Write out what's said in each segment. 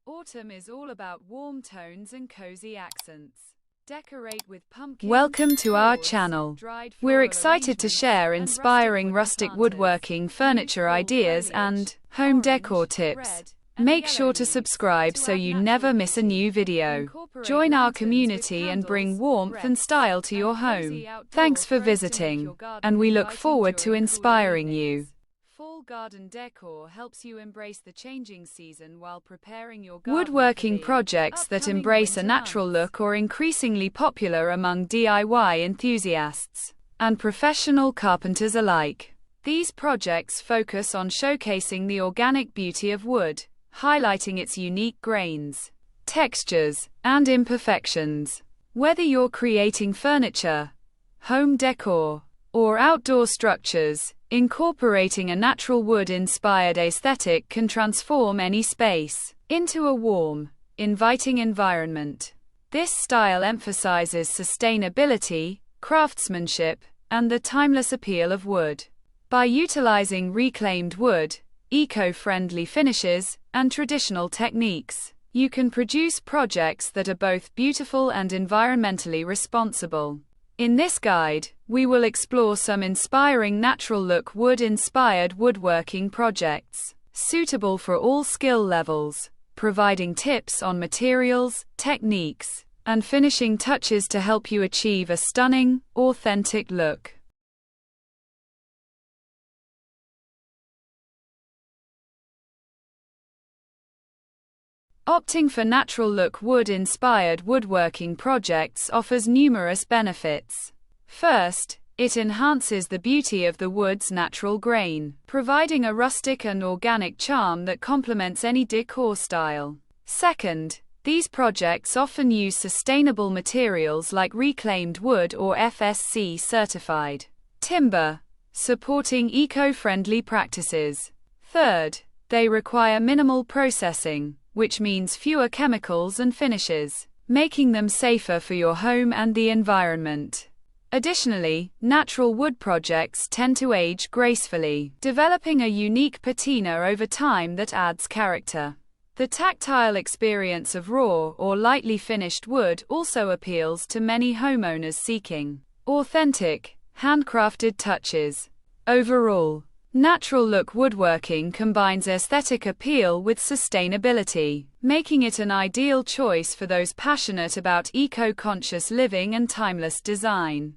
Autumn is all about warm tones and cozy accents. Decorate with pumpkins. Welcome to our channel. We're excited to share inspiring rustic woodworking furniture ideas and home decor tips. Make sure to subscribe so you never miss a new video. Join our community and bring warmth and style to your home. Thanks for visiting, and we look forward to inspiring you. Fall garden decor helps you embrace the changing season while preparing your garden. Woodworking projects that embrace a natural look are increasingly popular among DIY enthusiasts and professional carpenters alike. These projects focus on showcasing the organic beauty of wood, highlighting its unique grains, textures, and imperfections. Whether you're creating furniture, home decor, or outdoor structures, incorporating a natural wood-inspired aesthetic can transform any space into a warm, inviting environment. This style emphasizes sustainability, craftsmanship, and the timeless appeal of wood. By utilizing reclaimed wood, eco-friendly finishes, and traditional techniques, you can produce projects that are both beautiful and environmentally responsible. In this guide, we will explore some inspiring natural-look wood-inspired woodworking projects, suitable for all skill levels, providing tips on materials, techniques, and finishing touches to help you achieve a stunning, authentic look. Opting for natural-look wood-inspired woodworking projects offers numerous benefits. First, it enhances the beauty of the wood's natural grain, providing a rustic and organic charm that complements any decor style. Second, these projects often use sustainable materials like reclaimed wood or FSC-certified timber, supporting eco-friendly practices. Third, they require minimal processing, which means fewer chemicals and finishes, making them safer for your home and the environment. Additionally, natural wood projects tend to age gracefully, developing a unique patina over time that adds character. The tactile experience of raw or lightly finished wood also appeals to many homeowners seeking authentic, handcrafted touches. Overall, natural-look woodworking combines aesthetic appeal with sustainability, making it an ideal choice for those passionate about eco-conscious living and timeless design.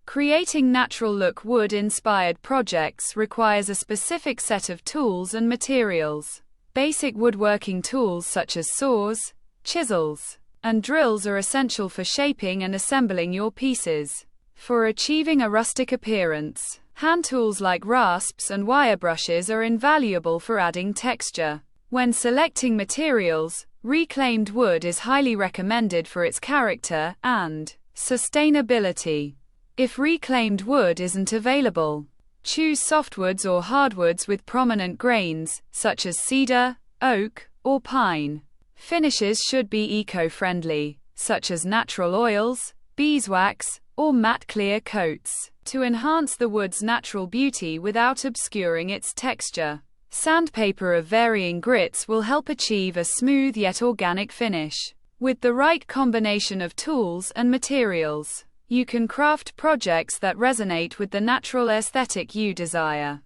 Creating natural-look wood-inspired projects requires a specific set of tools and materials. Basic woodworking tools such as saws, chisels, and drills are essential for shaping and assembling your pieces. For achieving a rustic appearance, hand tools like rasps and wire brushes are invaluable for adding texture. When selecting materials, reclaimed wood is highly recommended for its character and sustainability. If reclaimed wood isn't available, choose softwoods or hardwoods with prominent grains, such as cedar, oak, or pine. Finishes should be eco-friendly, such as natural oils, beeswax, or matte clear coats, to enhance the wood's natural beauty without obscuring its texture. Sandpaper of varying grits will help achieve a smooth yet organic finish. With the right combination of tools and materials, you can craft projects that resonate with the natural aesthetic you desire.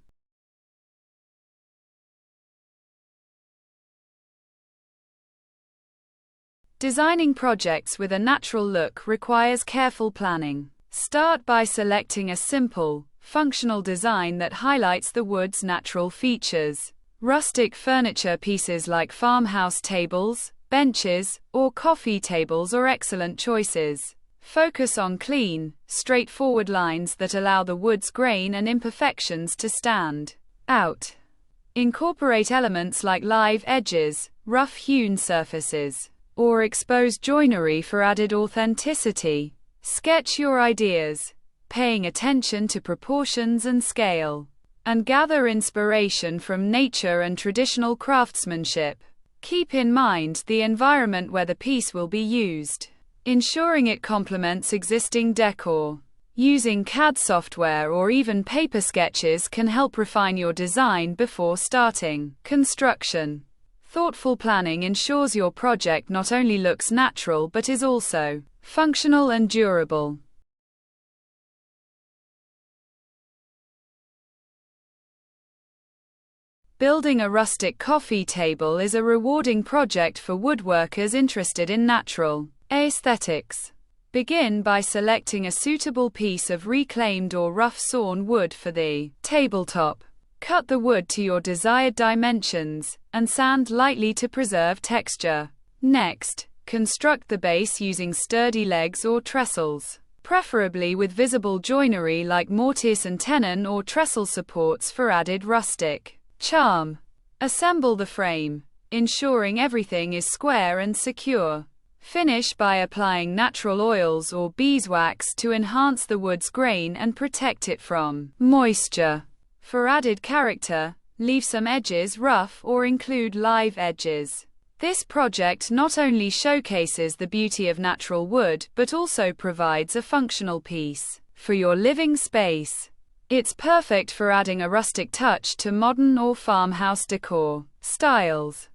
Designing projects with a natural look requires careful planning. Start by selecting a simple, functional design that highlights the wood's natural features. Rustic furniture pieces like farmhouse tables, benches, or coffee tables are excellent choices. Focus on clean, straightforward lines that allow the wood's grain and imperfections to stand out. Incorporate elements like live edges, rough-hewn surfaces, or exposed joinery for added authenticity. Sketch your ideas, paying attention to proportions and scale, and gather inspiration from nature and traditional craftsmanship. Keep in mind the environment where the piece will be used, ensuring it complements existing decor. Using CAD software or even paper sketches can help refine your design before starting construction. Thoughtful planning ensures your project not only looks natural but is also functional and durable. Building a rustic coffee table is a rewarding project for woodworkers interested in natural aesthetics. Begin by selecting a suitable piece of reclaimed or rough-sawn wood for the tabletop. Cut the wood to your desired dimensions, and sand lightly to preserve texture. Next, construct the base using sturdy legs or trestles, preferably with visible joinery like mortise and tenon or trestle supports for added rustic charm. Assemble the frame, ensuring everything is square and secure. Finish by applying natural oils or beeswax to enhance the wood's grain and protect it from moisture. For added character, leave some edges rough or include live edges. This project not only showcases the beauty of natural wood but also provides a functional piece for your living space. It's perfect for adding a rustic touch to modern or farmhouse decor styles.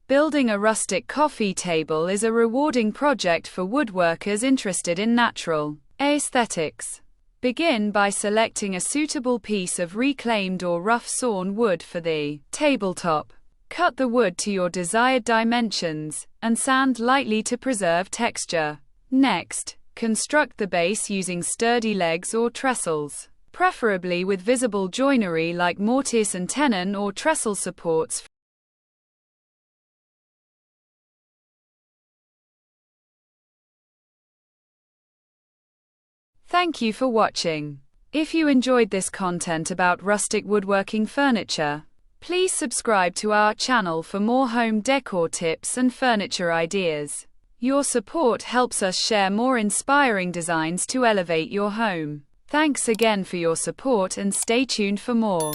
Building a rustic coffee table is a rewarding project for woodworkers interested in natural aesthetics. Begin by selecting a suitable piece of reclaimed or rough-sawn wood for the tabletop. Cut the wood to your desired dimensions, and sand lightly to preserve texture. Next, construct the base using sturdy legs or trestles, preferably with visible joinery like mortise and tenon or trestle supports. Thank you for watching. If you enjoyed this content about rustic woodworking furniture, please subscribe to our channel for more home decor tips and furniture ideas. Your support helps us share more inspiring designs to elevate your home. Thanks again for your support and stay tuned for more.